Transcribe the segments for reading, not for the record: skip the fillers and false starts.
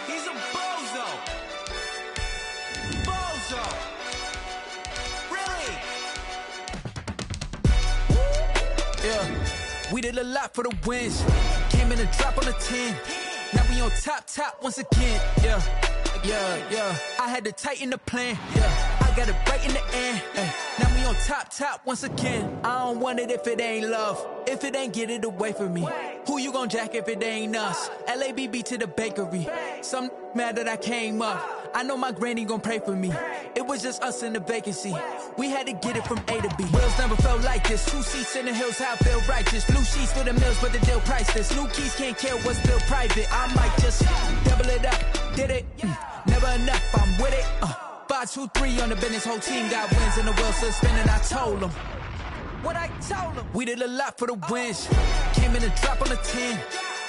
He's a bozo. Bozo. Really? Yeah. We did a lot for the wins. Came in a drop on the 10. Now we on top once again. Yeah. I had to tighten the plan. Yeah. I got it right in the end. Now we on top once again. I don't want it if it ain't love. If it ain't, get it away from me. Who you gon' jack if it ain't us? LABB to the bakery. Some mad that I came up. I know my granny gon' pray for me. It was just us in the vacancy. We had to get it from A to B. Wheels never felt like this. 2 seats in the hills, how I feel righteous. Blue sheets for the mills, but the deal priceless. New keys can't kill what's still private. I might just double it up. Did it? Never enough, I'm with it. 5, 2, 3 on the business. Whole team got wins and the wheels still spinning. I told them what I told them. We did a lot for the wins. Came in a drop on the 10.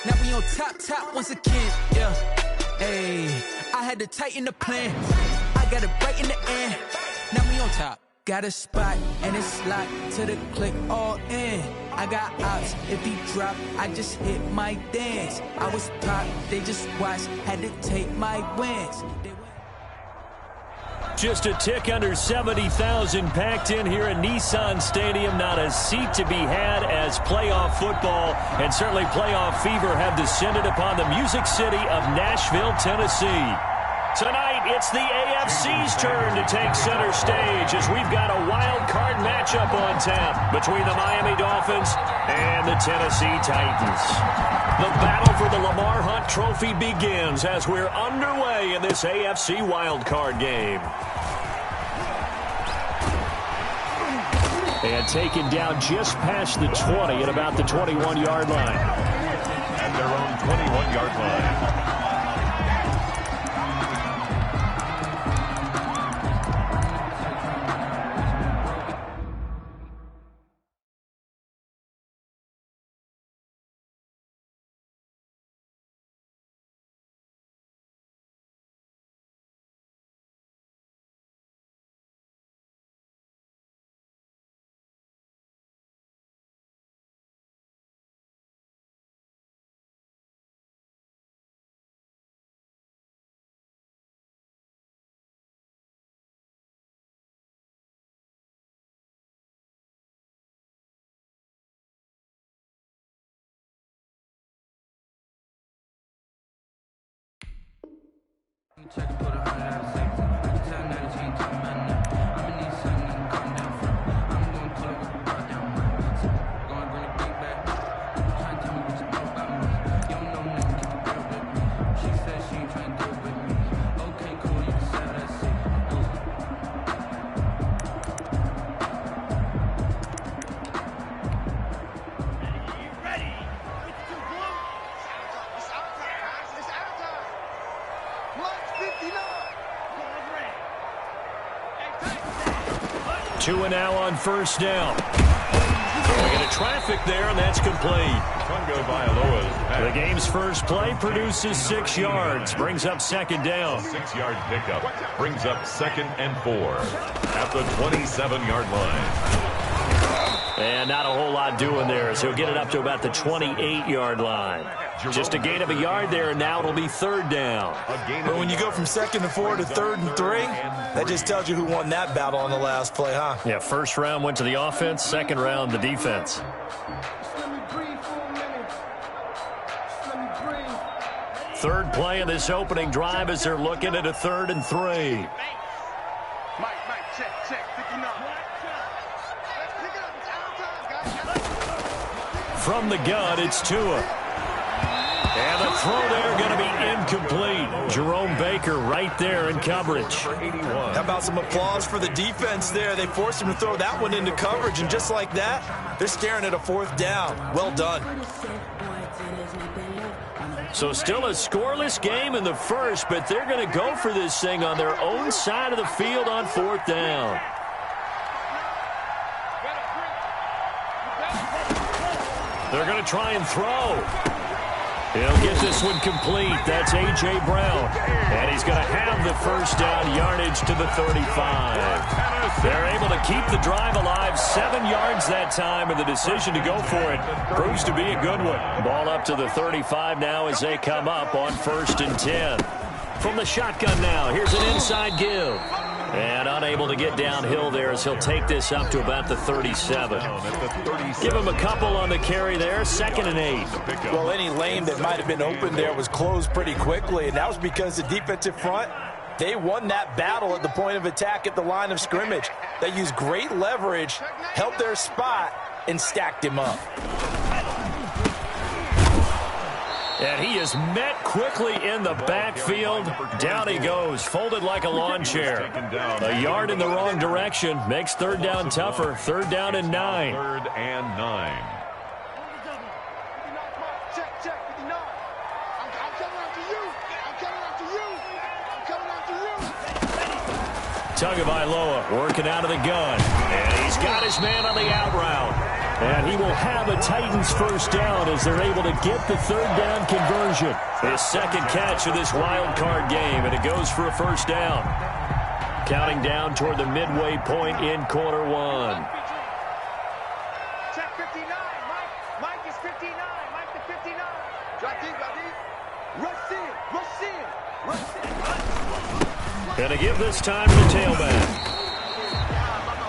Now we on top once again. Yeah. Hey, I had to tighten the plan. I got it right in the end. Now we on top. Got a spot and it's locked to the click all in. I got ops, if he drop, I just hit my dance. I was top, they just watched, had to take my wins. Just a tick under 70,000 packed in here at Nissan Stadium. Not a seat to be had as playoff football and certainly playoff fever have descended upon the Music City of Nashville, Tennessee. Tonight, it's the AFC's turn to take center stage as we've got a wild card matchup on tap between the Miami Dolphins and the Tennessee Titans. The battle for the Lamar Hunt Trophy begins as we're underway in this AFC wild card game. And taken down just past the 20 at about the 21-yard line. At their own 21-yard line. Check and put 100 out of 6. Tell that it's ain't talking about nothing. I'm in these something and calm down front. I'm going to pull up with the bar down my going to bring the beat back. Trying to tell me what you know about me. You don't know nothing, keep it real with me. She said she ain't trying to deal with me. Okay, cool, you can settle that shit. Ready? 52 blue. It's out time, guys. It's out time. Plus 59. Two and now on first down. We get a traffic there, and that's complete. Tungo Bailoa's The game's first play produces 6 yards, brings up second down. 6-yard pickup brings up 2nd and 4 at the 27-yard line. And not a whole lot doing there, as he'll get it up to about the 28-yard line. Just a gain of a yard there, and now it'll be third down. But when you go from 2nd and 4 to 3rd and 3, that just tells you who won that battle on the last play, huh? Yeah, first round went to the offense, second round the defense. Third play of this opening drive as they're looking at a 3rd and 3. Mike, check, 59. Let's pick it up. It's out time, guys. From the gun, it's Tua. And the throw there going to be incomplete. Jerome Baker right there in coverage. How about some applause for the defense there? They forced him to throw that one into coverage, and just like that, they're staring at a 4th down. Well done. So still a scoreless game in the first, but they're going to go for this thing on their own side of the field on 4th down. They're going to try and throw. He'll get this one complete. That's A.J. Brown. And he's going to have the first down yardage to the 35. They're able to keep the drive alive. 7 yards that time, and the decision to go for it proves to be a good one. Ball up to the 35 now as they come up on 1st and 10. From the shotgun now, here's an inside give. And unable to get downhill there as he'll take this up to about the 37. Give him a couple on the carry there. 2nd and 8. Well, any lane that might have been open there was closed pretty quickly, and that was because the defensive front, they won that battle at the point of attack at the line of scrimmage. They used great leverage, held their spot, and stacked him up. And he is met quickly in the backfield. Down he goes, folded like a lawn chair. A yard in the wrong direction makes 3rd down tougher. 3rd down and 9. 3rd and 9. Check, 59. I'm coming after you. I'm coming after you. I'm coming after you. Tagovailoa working out of the gun. And he's got his man on the out route. And he will have a Titans first down as they're able to get the 3rd down conversion. His 2nd catch of this wild card game, and it goes for a first down. Counting down toward the midway point in quarter 1. Check 59. Mike is 59. Mike the 59. Drop deep, drop deep. Rush in, rush in, rush in. Going to give this time to the tailback.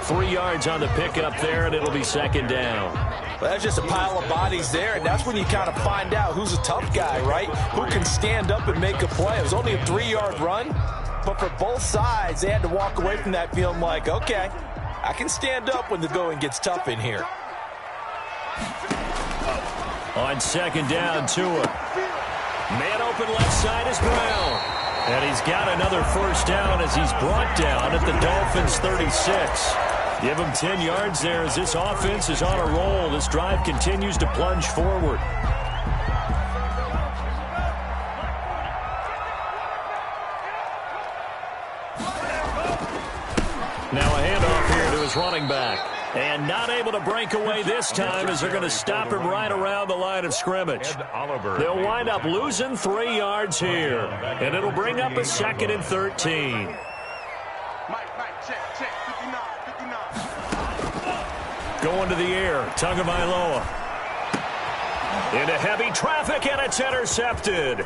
3 yards on the pickup there, and it'll be 2nd down. Well, that's just a pile of bodies there, and that's when you kind of find out who's a tough guy, right? Who can stand up and make a play. It was only a 3-yard run, but for both sides, they had to walk away from that feeling like, okay, I can stand up when the going gets tough in here. On 2nd down, Tua. Man open left side is Brown. And he's got another first down as he's brought down at the Dolphins' 36. Give him 10 yards there as this offense is on a roll. This drive continues to plunge forward. Now a handoff here to his running back. And not able to break away this time as they're going to stop him right around the line of scrimmage. They'll wind up losing 3 yards here. And it'll bring up a 2nd and 13. Mike, check, 59, 59. Going to the air, Tagovailoa. Into heavy traffic, and it's intercepted.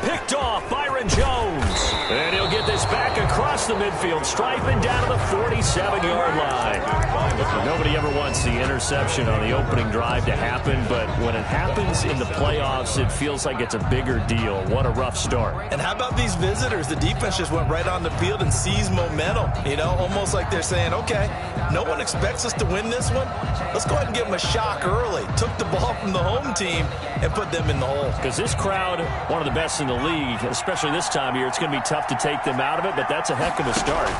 Picked off Byron Jones. And he'll get this back across the midfield, striping down to the 47-yard line. Nobody ever wants the interception on the opening drive to happen, but when it happens in the playoffs, it feels like it's a bigger deal. What a rough start. And how about these visitors? The defense just went right on the field and seized momentum. You know, almost like they're saying, okay, no one expects us to win this one. Let's go ahead and give them a shock early. Took the ball from the home team and put them in the hole. Because this crowd, one of the best in the league, especially this time of year, it's going to be tough to take them out of it, but that's a heck of a start.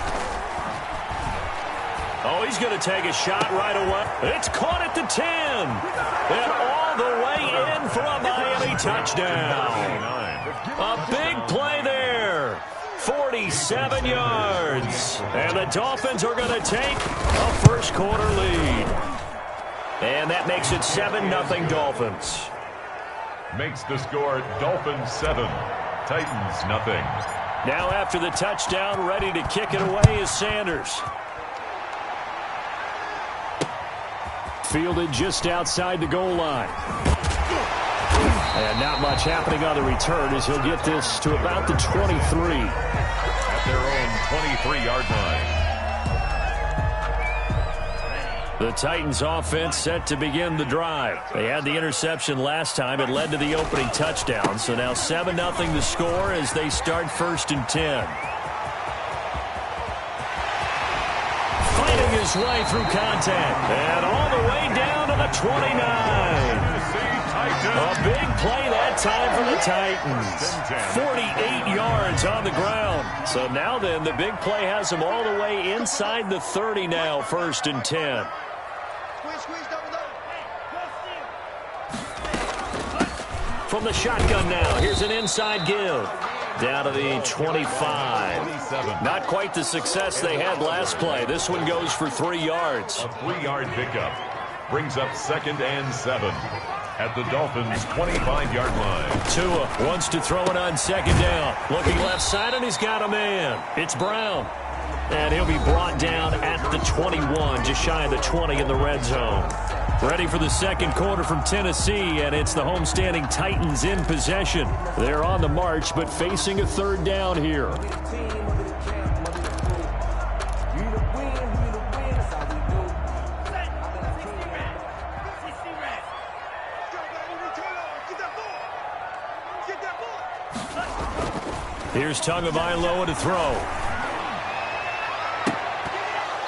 Oh, he's going to take a shot right away. It's caught at the 10. And all the way in for a Miami touchdown. A big play there. 47 yards. And the Dolphins are going to take a first quarter lead. And that makes it 7-0 Dolphins. Makes the score Dolphins 7, Titans nothing. Now after the touchdown, ready to kick it away is Sanders. Fielded just outside the goal line. And not much happening on the return as he'll get this to about the 23. At their own 23-yard line. The Titans offense set to begin the drive. They had the interception last time. It led to the opening touchdown. So now 7-0 the score as they start 1st and 10. Fighting his way through contact. And all the way down to the 29. A big play that time for the Titans. 48 yards on the ground. So now then, the big play has them all the way inside the 30 now, 1st and 10. From the shotgun now, here's an inside give. Down to the 25. Not quite the success they had last play. This one goes for 3 yards. A 3-yard pickup brings up 2nd and 7. at the Dolphins' 25-yard line. Tua wants to throw it on second down. Looking left side, and he's got a man. It's Brown. And he'll be brought down at the 21, just shy of the 20 in the red zone. Ready for the second quarter from Tennessee, and it's the homestanding Titans in possession. They're on the march, but facing a third down here. Here's Tagovailoa to throw.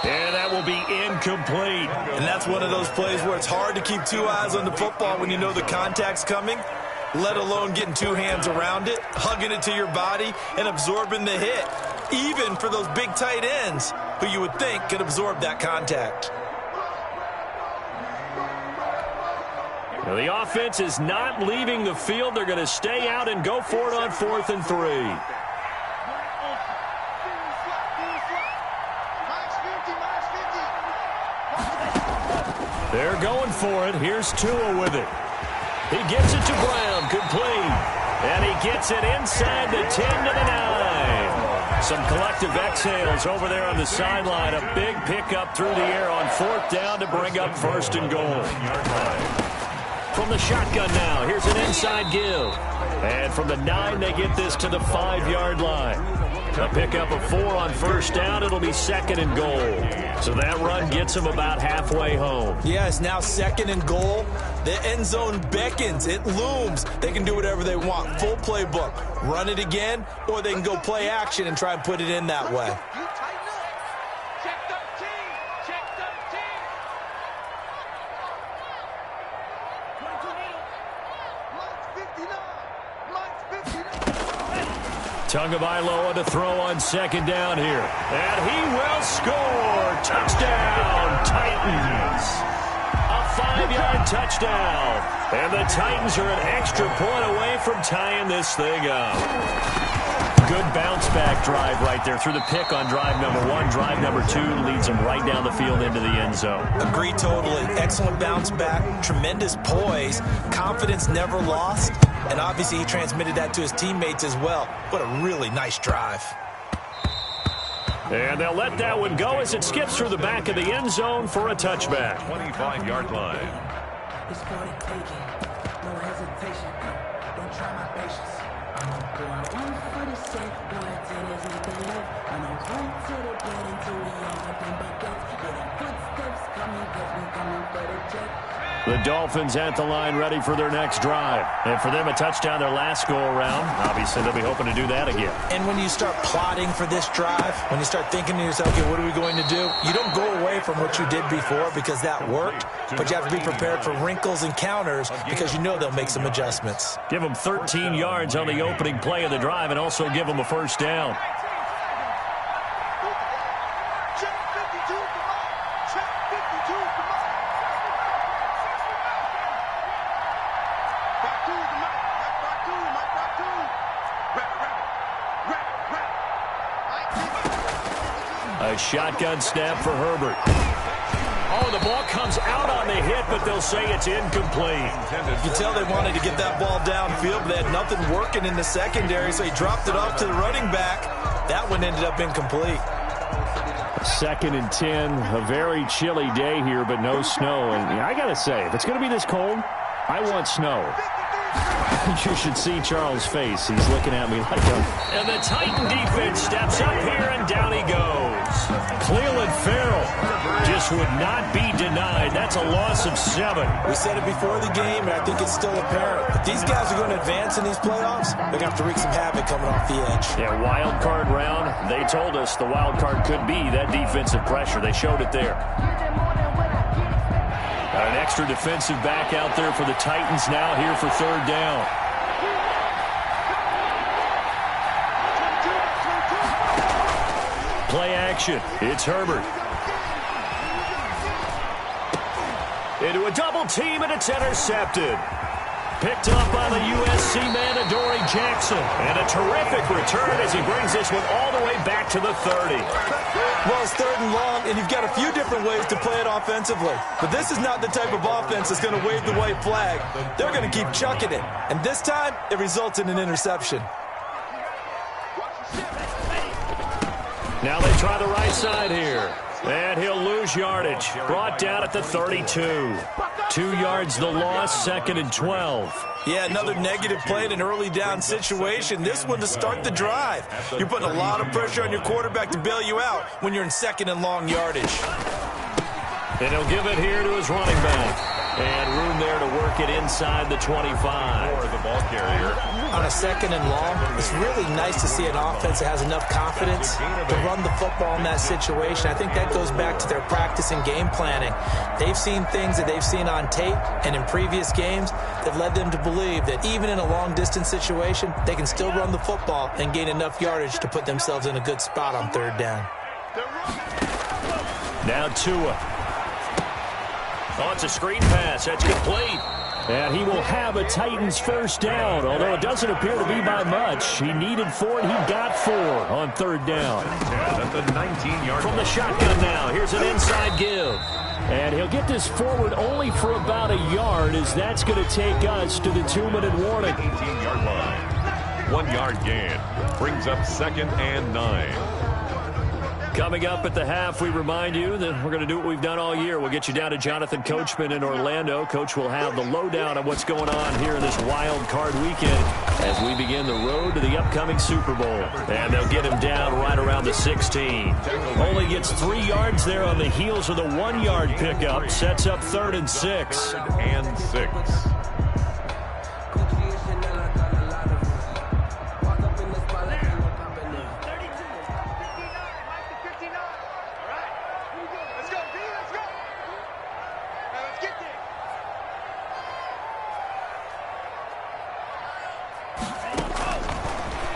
And that will be incomplete. And that's one of those plays where it's hard to keep two eyes on the football when you know the contact's coming, let alone getting two hands around it, hugging it to your body, and absorbing the hit, even for those big tight ends who you would think could absorb that contact. Now the offense is not leaving the field. They're going to stay out and go for it on 4th and 3. They're going for it. Here's Tua with it. He gets it to Brown, complete. And he gets it inside the 10 to the 9. Some collective exhales over there on the sideline. A big pickup through the air on 4th down to bring up 1st and goal. From the shotgun now, here's an inside give. And from the 9, they get this to the 5-yard line. A pickup of 4 on 1st down. It'll be 2nd and goal. So that run gets them about halfway home. Yeah, it's now 2nd and goal. The end zone beckons. It looms. They can do whatever they want. Full playbook. Run it again, or they can go play action and try and put it in that way. Tagovailoa to throw on 2nd down here. And he will score. Touchdown, Titans. A 5-yard touchdown. And the Titans are an extra point away from tying this thing up. Good bounce-back drive right there through the pick on drive number 1. Drive number 2 leads them right down the field into the end zone. Agree totally. Excellent bounce-back, tremendous poise, confidence never lost, and obviously he transmitted that to his teammates as well. What a really nice drive. And they'll let that one go as it skips through the back of the end zone for a touchback. 25-yard line. It's for the taking. No hesitation. Don't try my patience. One for the safe, one till there's nothing left. I'm on point to the get into the end, nothing but gets. Yeah, footsteps coming, cause we coming for the jet. The Dolphins at the line ready for their next drive. And for them, a touchdown their last go-around. Obviously, they'll be hoping to do that again. And when you start plotting for this drive, when you start thinking to yourself, okay, what are we going to do? You don't go away from what you did before because that worked, but you have to be prepared for wrinkles and counters because you know they'll make some adjustments. Give them 13 yards on the opening play of the drive and also give them a 1st down. A shotgun snap for Herbert. Oh, the ball comes out on the hit, but they'll say it's incomplete. You can tell they wanted to get that ball downfield, but they had nothing working in the secondary, so he dropped it off to the running back. That one ended up incomplete. 2nd and 10, a very chilly day here, but no snow. And I got to say, if it's going to be this cold, I want snow. You should see Charles' face. He's looking at me like a... And the Titan defense steps up here, and down he goes. Cleveland Farrell just would not be denied. That's a loss of 7. We said it before the game, and I think it's still apparent. If these guys are going to advance in these playoffs, they're going to have to wreak some havoc coming off the edge. Yeah, wild card round. They told us the wild card could be that defensive pressure. They showed it there. An extra defensive back out there for the Titans now here for 3rd down. Play action. It's Herbert. Into a double team, and it's intercepted. picked up by the USC man, Adoree Jackson. And a terrific return as he brings this one all the way back to the 30. Well, it's 3rd and long, and you've got a few different ways to play it offensively. But this is not the type of offense that's going to wave the white flag. They're going to keep chucking it. And this time, it results in an interception. Now they try the right side here. And he'll lose yardage. Brought down at the 32. 2 yards the loss, 2nd and 12. Yeah, another negative play in an early down situation. This one to start the drive. You're putting a lot of pressure on your quarterback to bail you out when you're in 2nd and long yardage. And he'll give it here to his running back. And room there to work it inside the 25. For the ball carrier. On a 2nd and long, it's really nice to see an offense that has enough confidence to run the football in that situation. I think that goes back to their practice and game planning. They've seen things that they've seen on tape and in previous games that led them to believe that even in a long-distance situation, they can still run the football and gain enough yardage to put themselves in a good spot on 3rd down. Now Tua. Oh, it's a screen pass. That's complete. And he will have a Titans first down, although it doesn't appear to be by much. He needed 4, and he got 4 on 3rd down. At the 19-yard From the shotgun now, here's an inside give. And he'll get this forward only for about a yard, as that's going to take us to the 2-minute warning. 18-yard line. 1 yard gain. Brings up 2nd and 9. Coming up at the half, we remind you that we're going to do what we've done all year. We'll get you down to Jonathan Coachman in Orlando. Coach will have the lowdown on what's going on here in this wild card weekend as we begin the road to the upcoming Super Bowl. And they'll get him down right around the 16. Only gets 3 yards there on the heels of the 1-yard pickup. Sets up 3rd and 6. 3rd and 6.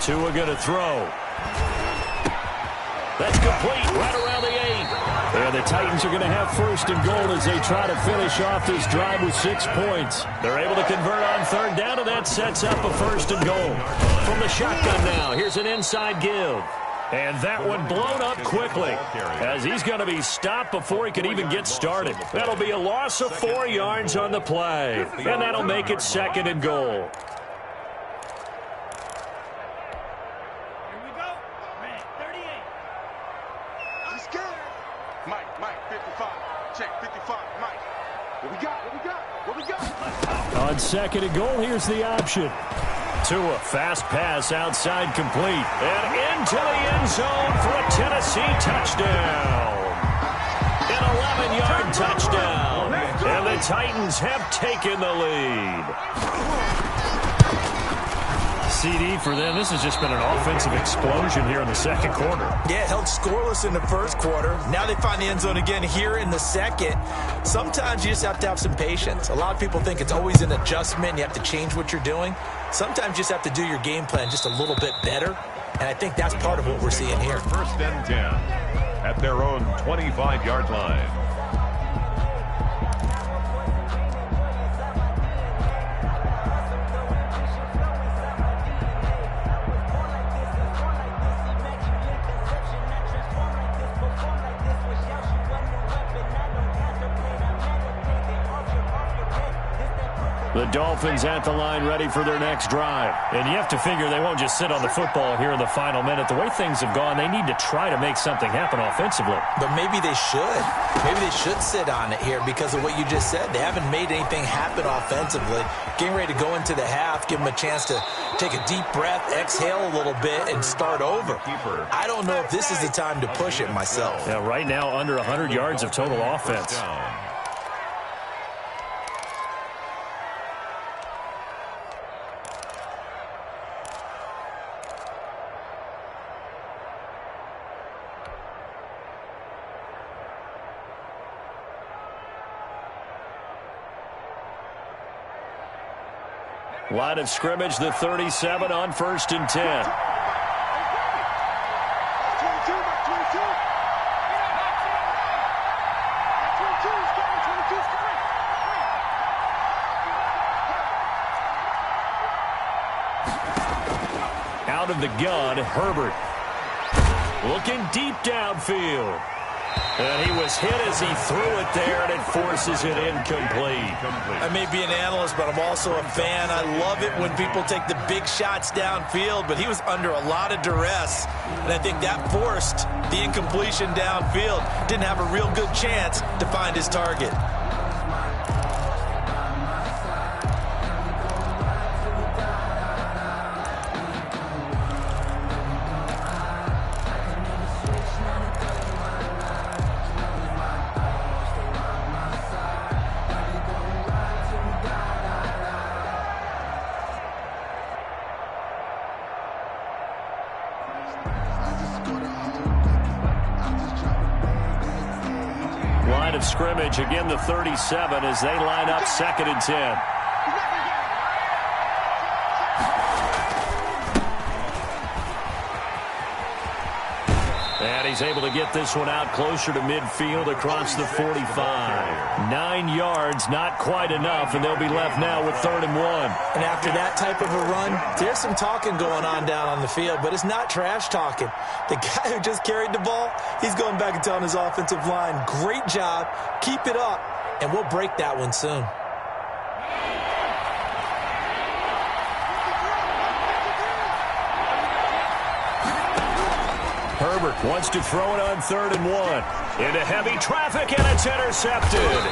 Tua going to throw. That's complete right around the 8. And the Titans are going to have 1st and goal as they try to finish off this drive with 6 points. They're able to convert on 3rd down, and that sets up a 1st and goal. From the shotgun now, here's an inside give. And that one blown up quickly as he's going to be stopped before he can even get started. That'll be a loss of 4 yards on the play. And that'll make it 2nd and goal. On 2nd and goal, here's the option. Tua, fast pass outside complete. And into the end zone for a Tennessee touchdown. An 11-yard touchdown. And the Titans have taken the lead. CD for them. This has just been an offensive explosion here in the 2nd quarter. Yeah, held scoreless in the 1st quarter. Now they find the end zone again here in the 2nd. Sometimes you just have to have some patience. A lot of people think it's always an adjustment. You have to change what you're doing. Sometimes you just have to do your game plan just a little bit better. And I think that's part of what we're seeing here. 1st and 10 at their own 25-yard line. The Dolphins at the line ready for their next drive. And you have to figure they won't just sit on the football here in the final minute. The way things have gone, they need to try to make something happen offensively. But maybe they should. Maybe they should sit on it here because of what you just said. They haven't made anything happen offensively. Getting ready to go into the half, give them a chance to take a deep breath, exhale a little bit, and start over. I don't know if this is the time to push it myself. Yeah, right now under 100 yards of total offense. Line of scrimmage, the 37 on 1st and 10. Out of the gun, Herbert. Looking deep downfield. And he was hit as he threw it there, and it forces it incomplete. I may be an analyst, but I'm also a fan. I love it when people take the big shots downfield, but he was under a lot of duress, and I think that forced the incompletion downfield. Didn't have a real good chance to find his target. Line of scrimmage, again the 37 as they line up 2nd and 10. And he's able to get this one out closer to midfield across the 45. 9 yards, not quite enough, and they'll be left now with 3rd and 1. And after that type of a run, there's some talking going on down on the field, but it's not trash talking. The guy who just carried the ball, he's going back and telling his offensive line, great job, keep it up, and we'll break that one soon. Herbert wants to throw it on 3rd and 1. Into heavy traffic, and it's intercepted.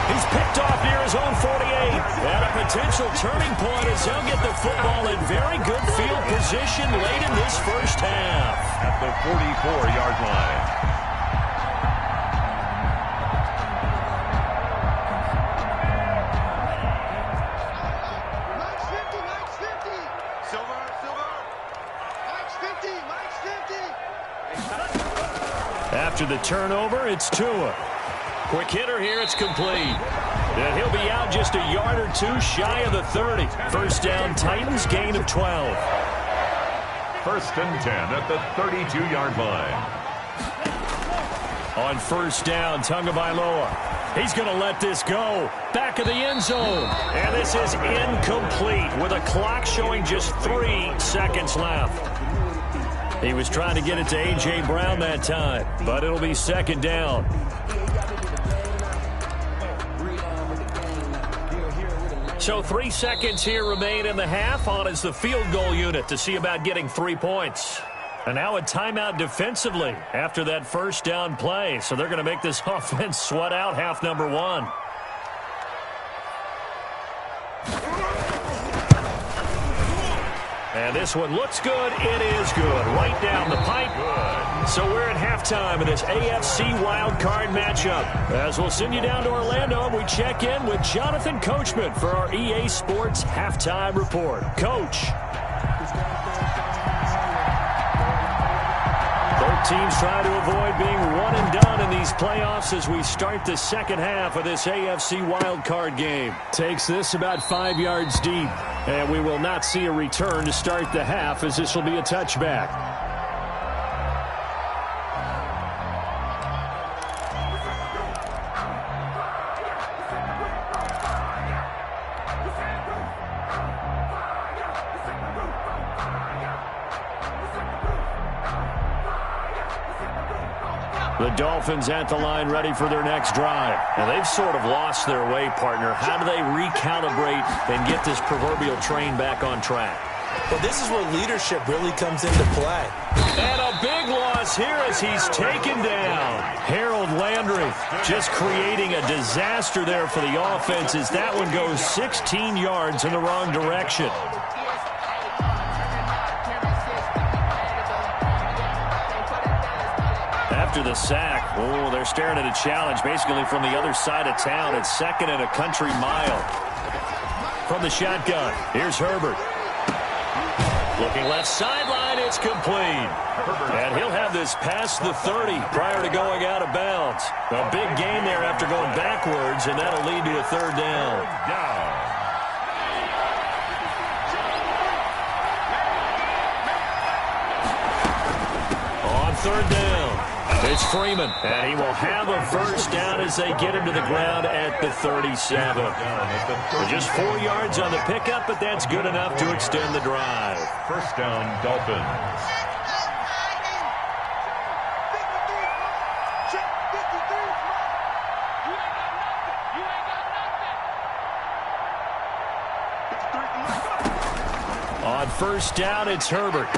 He's picked off near his own 48. And a potential turning point as he'll get the football in very good field position late in this first half. At the 44-yard line. Mike's 50, Mike's 50. Silver, Silver. Mike's 50, Mike's 50. After the turnover, it's Tua. Quick hitter here, it's complete. And he'll be out just a yard or two shy of the 30. First down, Titans, gain of 12. 1st and 10 at the 32-yard line. On first down, Tagovailoa. He's going to let this go. Back of the end zone. And this is incomplete with a clock showing just 3 seconds left. He was trying to get it to A.J. Brown that time, but it'll be 2nd down. So 3 seconds here remain in the half. On is the field goal unit to see about getting 3 points. And now a timeout defensively after that first down play. So they're going to make this offense sweat out half number 1. And this one looks good. It is good. Right down the pipe. So we're at halftime of this AFC wildcard matchup. As we'll send you down to Orlando, and we check in with Jonathan Coachman for our EA Sports Halftime Report. Coach. Both teams trying to avoid being one and done in these playoffs as we start the second half of this AFC wildcard game. Takes this about 5 yards deep, and we will not see a return to start the half as this will be a touchback. The Dolphins at the line ready for their next drive. And they've sort of lost their way, partner. How do they recalibrate and get this proverbial train back on track? Well, this is where leadership really comes into play. And a big loss here as he's taken down. Harold Landry just creating a disaster there for the offense as that one goes 16 yards in the wrong direction. After the sack, they're staring at a challenge basically from the other side of town. It's 2nd and a country mile. From the shotgun, here's Herbert. Looking left sideline, it's complete. And he'll have this past the 30 prior to going out of bounds. A big gain there after going backwards, and that'll lead to a 3rd down. On 3rd down. It's Freeman, and he will have a first down as they get him to the ground at the 37. Just 4 yards on the pickup, but that's good enough to extend the drive. First down, Dolphins. On first down, it's Herbert.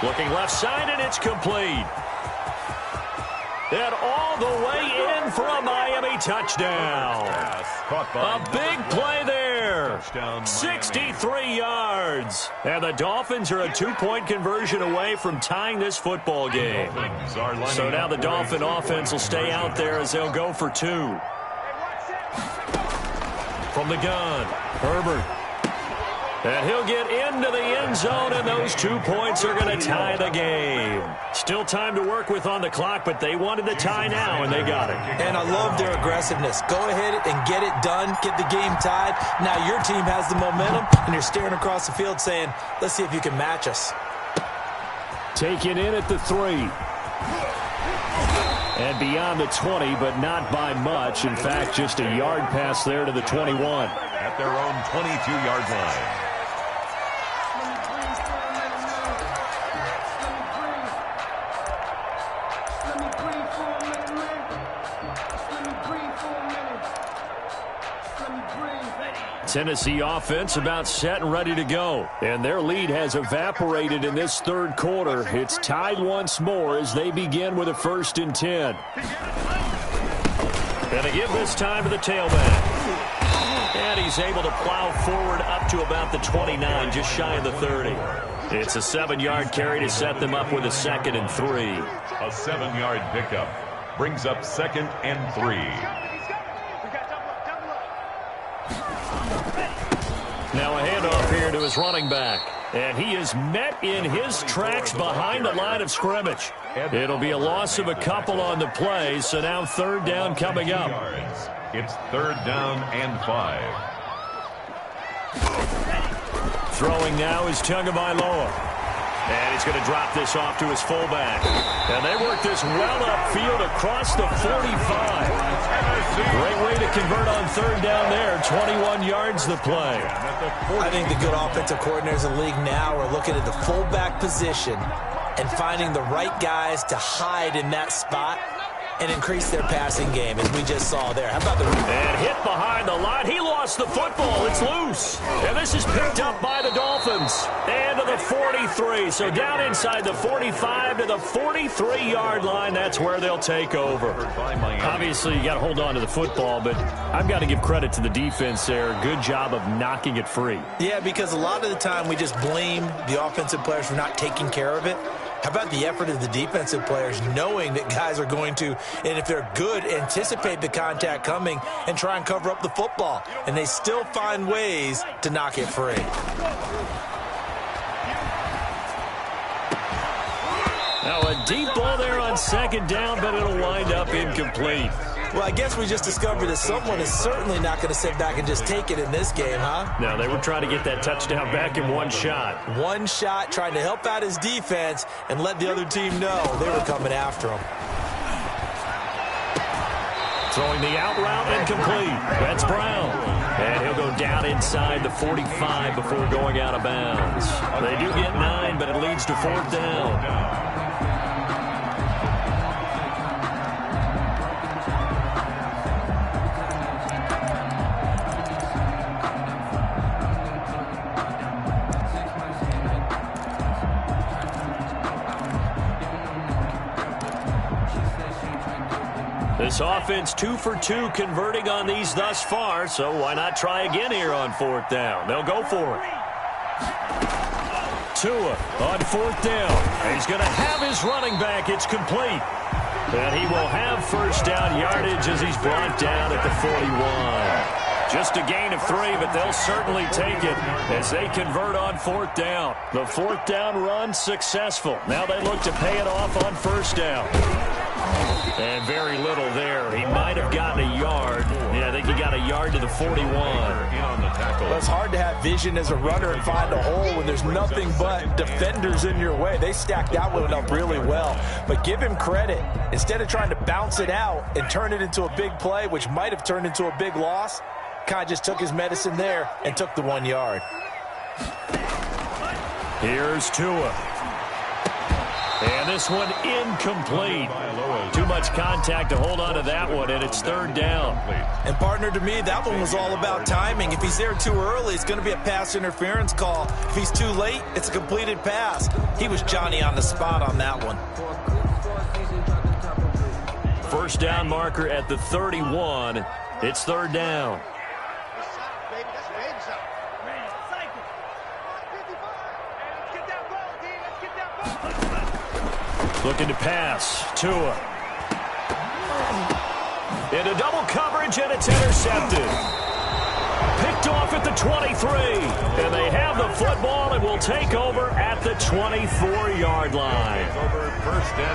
Looking left side, and it's complete. And all the way in for a Miami touchdown. A big play there. 63 yards. And the Dolphins are a 2-point conversion away from tying this football game. So now the Dolphin offense will stay out there as they'll go for 2. From the gun, Herbert. And he'll get into the end zone, and those 2 points are going to tie the game. Still time to work with on the clock, but they wanted the tie now, and they got it. And I love their aggressiveness. Go ahead and get it done, get the game tied. Now your team has the momentum, and you're staring across the field saying, let's see if you can match us. Taken in at the 3. And beyond the 20, but not by much. In fact, just a yard pass there to the 21. At their own 22-yard line. Tennessee offense about set and ready to go. And their lead has evaporated in this third quarter. It's tied once more as they begin with a 1st and 10. And they give this time to the tailback. And he's able to plow forward up to about the 29, just shy of the 30. It's a 7-yard carry to set them up with a 2nd and 3. A 7-yard pickup brings up 2nd and 3. Now a handoff here to his running back. And he is met in his tracks behind the line of scrimmage. It'll be a loss of a couple on the play, so now 3rd down coming up. It's 3rd down and 5. Throwing now is Tagovailoa. And he's going to drop this off to his fullback. And they work this well upfield across the 45. Great way to convert on 3rd down there. 21 yards the play. I think the good offensive coordinators in the league now are looking at the fullback position and finding the right guys to hide in that spot and increase their passing game, as we just saw there. How about the... And hit behind the line. He lost the football. It's loose. And this is picked up by the Dolphins. And to the 43. So down inside the 45 to the 43-yard line. That's where they'll take over. Obviously, you got to hold on to the football, but I've got to give credit to the defense there. Good job of knocking it free. Yeah, because a lot of the time we just blame the offensive players for not taking care of it. How about the effort of the defensive players knowing that guys are going to, and if they're good, anticipate the contact coming and try and cover up the football. And they still find ways to knock it free. Now a deep ball there on 2nd down, but it'll wind up incomplete. Well, I guess we just discovered that someone is certainly not going to sit back and just take it in this game, huh? No, they were trying to get that touchdown back in one shot. One shot, trying to help out his defense and let the other team know they were coming after him. Throwing the out route incomplete. That's Brown. And he'll go down inside the 45 before going out of bounds. They do get 9, but it leads to 4th down. This offense 2 for 2 converting on these thus far, so why not try again here on 4th down? They'll go for it. Tua on 4th down. And he's going to have his running back. It's complete. And he will have 1st down yardage as he's brought down at the 41. Just a gain of 3, but they'll certainly take it as they convert on 4th down. The 4th down run successful. Now they look to pay it off on 1st down. And very little there. He might have gotten a yard. Yeah, I think he got a yard yard to the 41. In on the tackle. Well, it's hard to have vision as a runner and find a hole when there's nothing but defenders in your way. They stacked that one up really well. But give him credit. Instead of trying to bounce it out and turn it into a big play, which might have turned into a big loss, kind of just took his medicine there and took the 1 yard. Here's Tua. And this one incomplete. Too much contact to hold on to that one, and it's third down. And partner, to me, that one was all about timing. If he's there too early, it's going to be a pass interference call. If he's too late, it's a completed pass. He was Johnny on the spot on that one. First down marker at the 31. It's third down. Looking to pass. Tua. Into double coverage, and it's intercepted. Picked off at the 23. And they have the football and will take over at the 24-yard line.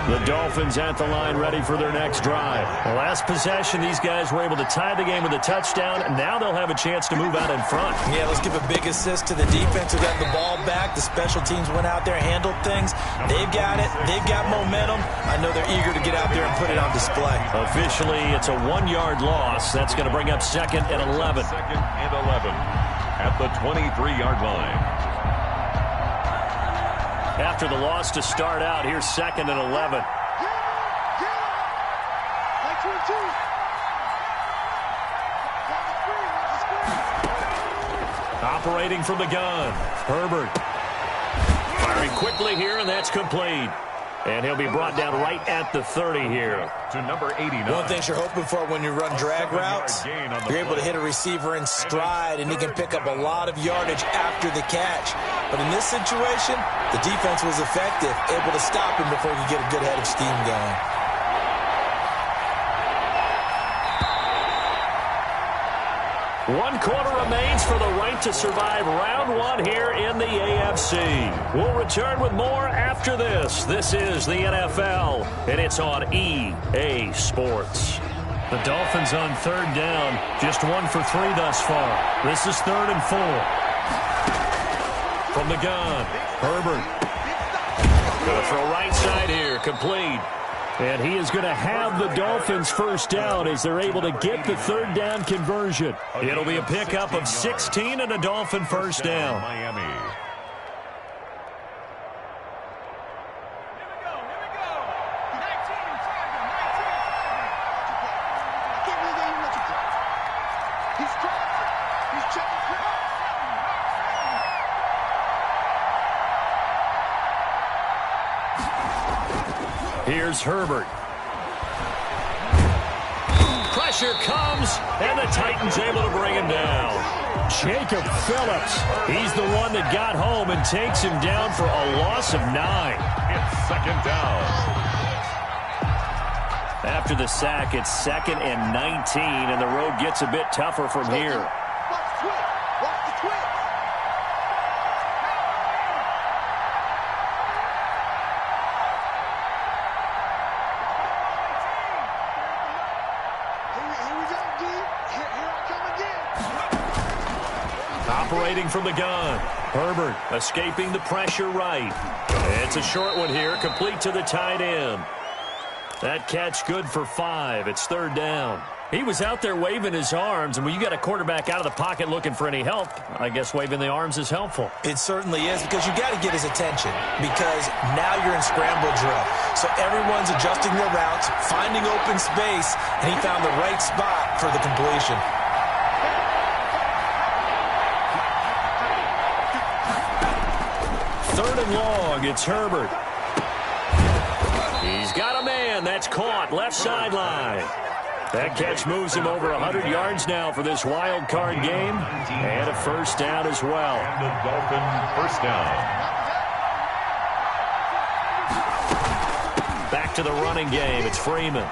The Dolphins at the line, ready for their next drive. The last possession, these guys were able to tie the game with a touchdown, and now they'll have a chance to move out in front. Yeah, let's give a big assist to the defense who got the ball back. The special teams went out there, handled things. They've got it. They've got momentum. I know they're eager to get out there and put it on display. Officially, it's a 1-yard loss. That's going to bring up second and 11. Second and 11 at the 23-yard line. After the loss to start out, here's second and 11. Operating from the gun, Herbert. Firing quickly here, and that's complete. And he'll be brought down right at the 30 here. To number 89. One thing you're hoping for when you run drag routes, you're able to hit a receiver in stride, and he can pick up a lot of yardage after the catch. But in this situation, the defense was effective, able to stop him before he could get a good head of steam going. One quarter remains for the right to survive round one here in the AFC. We'll return with more after this. This is the NFL, and it's on EA Sports. The Dolphins on third down, just 1 for 3 thus far. This is 3rd and 4. From the gun, Herbert. Gonna throw right side here, complete. And he is going to have the Dolphins first down as they're able to get the third down conversion. It'll be a pickup of 16 and a Dolphin first down. Miami. Here's Herbert. Pressure comes, and the Titans able to bring him down. Jacob Phillips, he's the one that got home and takes him down for a loss of 9. It's second down. After the sack, it's 2nd and 19, and the road gets a bit tougher from here. Operating from the gun, Herbert escaping the pressure right. It's a short one here, complete to the tight end. That catch good for 5. It's third down. He was out there waving his arms, and when you got a quarterback out of the pocket looking for any help, I guess waving the arms is helpful. It certainly is, because you got to get his attention, because now you're in scramble drill. So everyone's adjusting their routes, finding open space, and he found the right spot for the completion. Third and long, it's Herbert. He's got a man. That's caught left sideline. That catch moves him over 100 yards now for this wild card game. And a first down as well. And the Dolphin first down. Back to the running game. It's Freeman.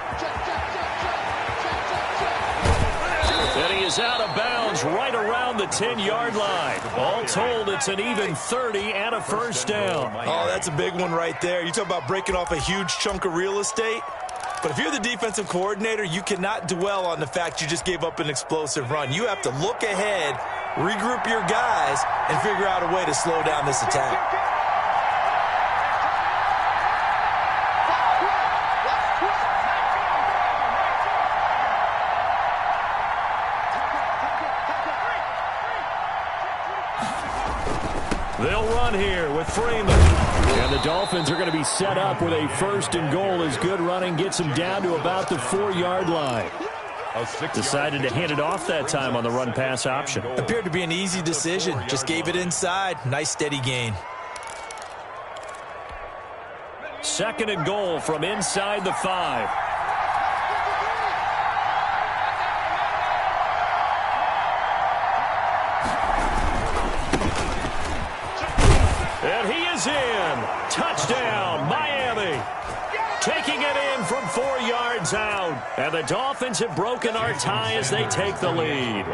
And he is out of bounds right around the 10-yard line. All told, it's an even 30 and a first down. Oh, that's a big one right there. You talk about breaking off a huge chunk of real estate. But if you're the defensive coordinator, you cannot dwell on the fact you just gave up an explosive run. You have to look ahead, regroup your guys, and figure out a way to slow down this attack. They'll run here with Freeman. And the Dolphins are going to be set up with a 1st and goal as good running gets them down to about the 4-yard line. Decided to hand it off that time on the run-pass option. Appeared to be an easy decision. Just gave it inside. Nice steady gain. 2nd and goal from inside the 5. And he is in. Touchdown, Miami. Taking it in from 4 yards out. And the Dolphins have broken our tie as they take the lead.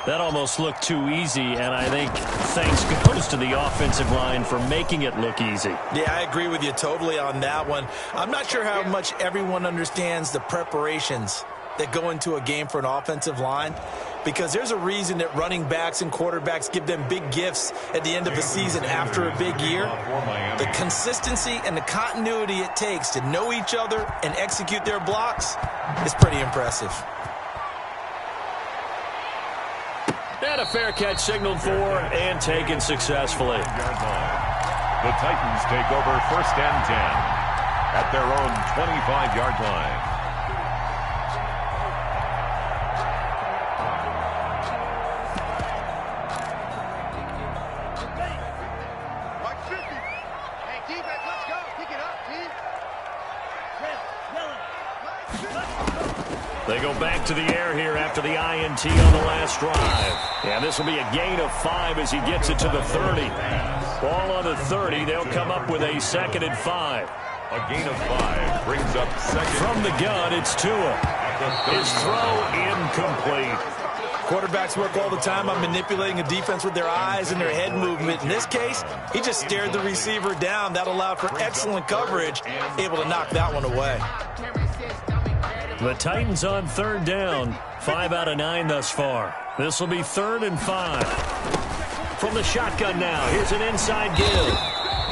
That almost looked too easy, and I think thanks goes to the offensive line for making it look easy. Yeah, I agree with you totally on that one. I'm not sure how much everyone understands the preparations that go into a game for an offensive line, because there's a reason that running backs and quarterbacks give them big gifts at the end of a season after a big year. The consistency and the continuity it takes to know each other and execute their blocks is pretty impressive. And a fair catch signaled for and taken successfully. The Titans take over 1st and 10 at their own 25-yard line. They go back to the air here after the INT on the last drive. And this will be a gain of 5 as he gets it to the 30. Ball on the 30. They'll come up with a 2nd and 5. A gain of 5 brings up 2nd. From the gun, it's Tua. His throw incomplete. Quarterbacks work all the time on manipulating a defense with their eyes and their head movement. In this case, he just stared the receiver down. That allowed for excellent coverage, able to knock that one away. The Titans on 3rd down. 5 out of 9 thus far. This will be 3rd and 5. From the shotgun now, here's an inside give.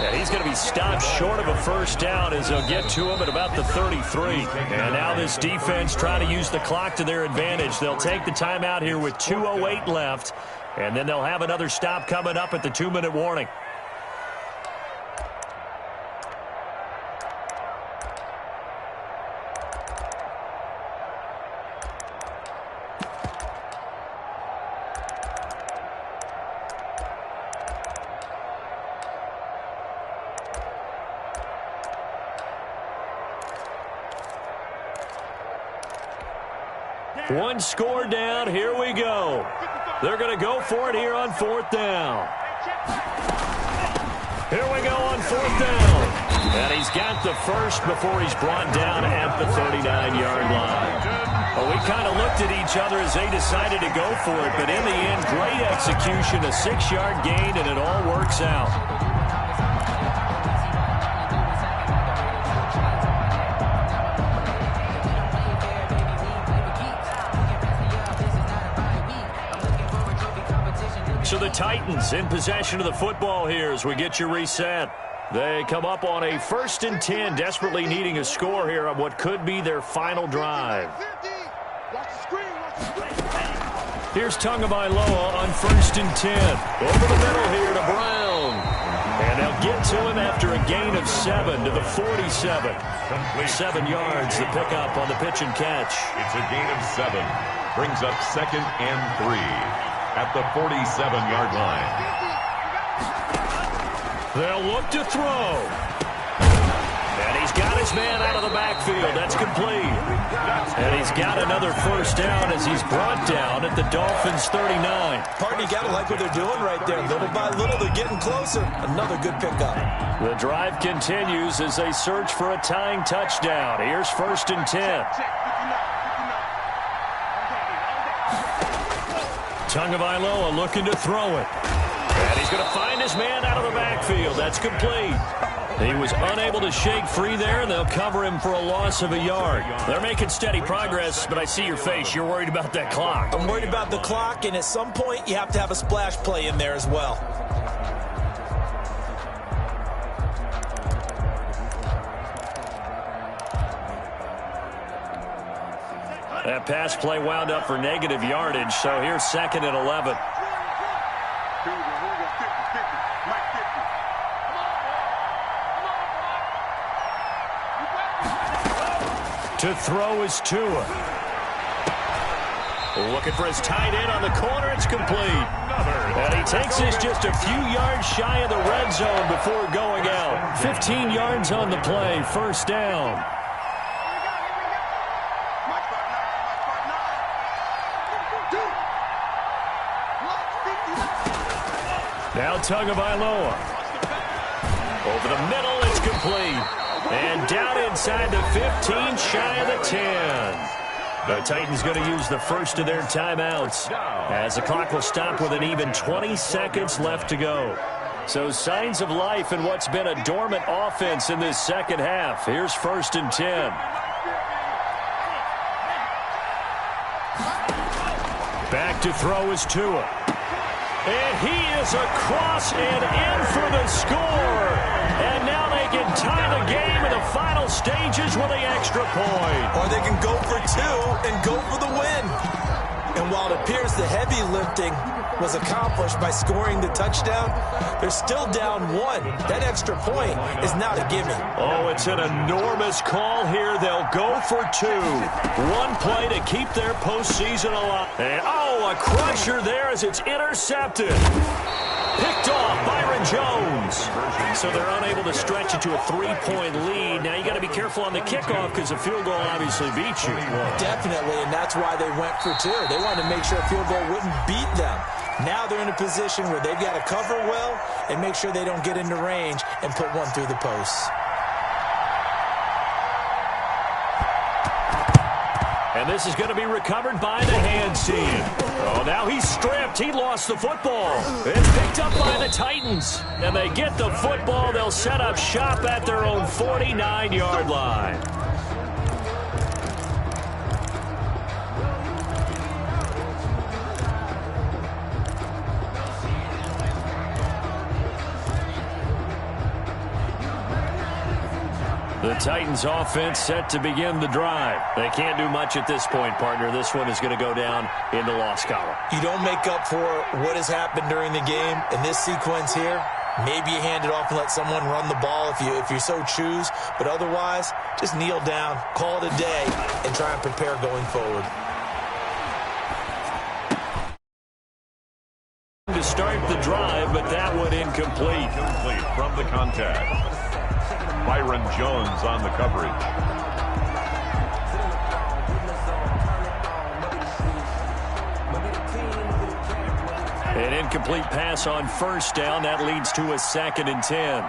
And he's going to be stopped short of a 1st down as they'll get to him at about the 33. And now this defense trying to use the clock to their advantage. They'll take the timeout here with 2:08 left. And then they'll have another stop coming up at the 2-minute warning. One score down. Here we go. They're going to go for it here on 4th down. Here we go on 4th down. And he's got the first before he's brought down at the 39-yard line. Well, we kind of looked at each other as they decided to go for it, but in the end, great execution, a 6-yard gain, and it all works out. So the Titans in possession of the football here as we get you reset. They come up on a 1st and 10, desperately needing a score here on what could be their final drive. Here's Tagovailoa on 1st and 10. Over the middle here to Brown. And they'll get to him after a gain of 7 to the 47. 7 yards, the pickup on the pitch and catch. It's a gain of 7. Brings up 2nd and 3. At the 47-yard line. They'll look to throw. And he's got his man out of the backfield. That's complete. And he's got another 1st down as he's brought down at the Dolphins' 39. Partner, you got to like what they're doing right there. Little by little, they're getting closer. Another good pickup. The drive continues as they search for a tying touchdown. Here's 1st and 10. Tagovailoa looking to throw it. And he's going to find his man out of the backfield. That's complete. He was unable to shake free there, and they'll cover him for a loss of a yard. They're making steady progress, but I see your face. You're worried about that clock. I'm worried about the clock, and at some point, you have to have a splash play in there as well. That pass play wound up for negative yardage, so here's 2nd and 11. To throw is Tua. Looking for his tight end on the corner. It's complete. And he takes this just a few yards shy of the red zone before going out. 15 yards on the play. First down. Now Tagovailoa. Over the middle, it's complete. And down inside the 15, shy of the 10. The Titans going to use the first of their timeouts, as the clock will stop with an even 20 seconds left to go. So signs of life in what's been a dormant offense in this second half. Here's 1st and 10. Back to throw is Tua. And he is across and in for the score. And now they can tie the game in the final stages with the extra point. Or they can go for 2 and go for the win. And while it appears the heavy lifting was accomplished by scoring the touchdown, they're still down 1. That extra point is not a gimme. Oh, it's an enormous call here. They'll go for 2. One play to keep their postseason alive. And, oh, a crusher there as it's intercepted. Picked off Byron Jones. So they're unable to stretch it to a 3-point lead. Now you got to be careful on the kickoff because a field goal obviously beats you. Definitely, and that's why they went for 2. They wanted to make sure a field goal wouldn't beat them. Now they're in a position where they've got to cover well and make sure they don't get into range and put one through the posts. And this is going to be recovered by the hands team. Oh, now he's stripped. He lost the football. It's picked up by the Titans. And they get the football. They'll set up shop at their own 49-yard line. The Titans offense set to begin the drive. They can't do much at this point, partner. This one is going to go down in the loss column. You don't make up for what has happened during the game in this sequence here. Maybe you hand it off and let someone run the ball if you so choose. But otherwise, just kneel down, call it a day, and try and prepare going forward. To start the drive, but that one incomplete. Incomplete from the contact. Byron Jones on the coverage. An incomplete pass on first down. That leads to a 2nd and 10.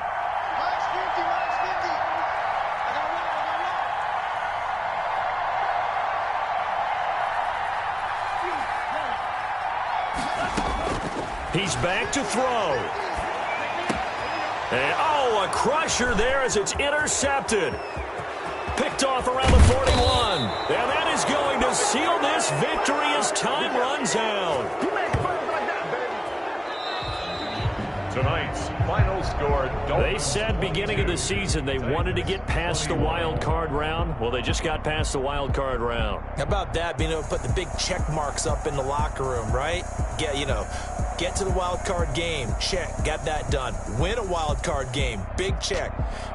He's back to throw. And, oh, a crusher there as it's intercepted. Picked off around the 41. And that is going to seal this victory as time runs out. Tonight's final score. They said beginning of the season they wanted to get past the wild card round. Well, they just got past the wild card round. How about that, being able to put the big check marks up in the locker room, right? Get to the wild card game, check, got that done. Win a wild card game, big check.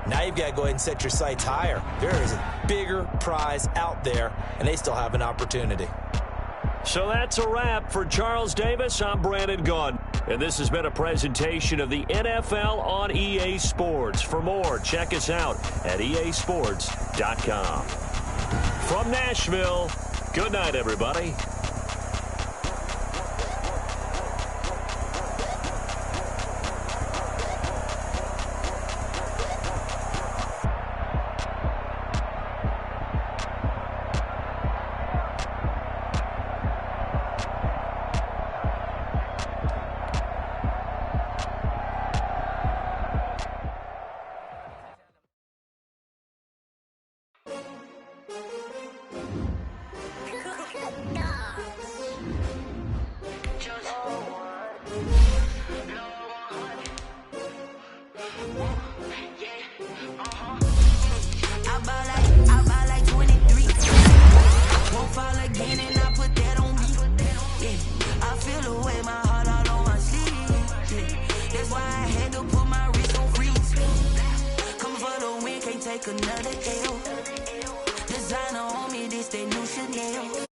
Now you've got to go ahead and set your sights higher. There is a bigger prize out there, and they still have an opportunity. So that's a wrap for Charles Davis. I'm Brandon Gaudin. And this has been a presentation of the NFL on EA Sports. For more, check us out at easports.com. From Nashville, good night, everybody. take another L. Designer on me, this they new Chanel.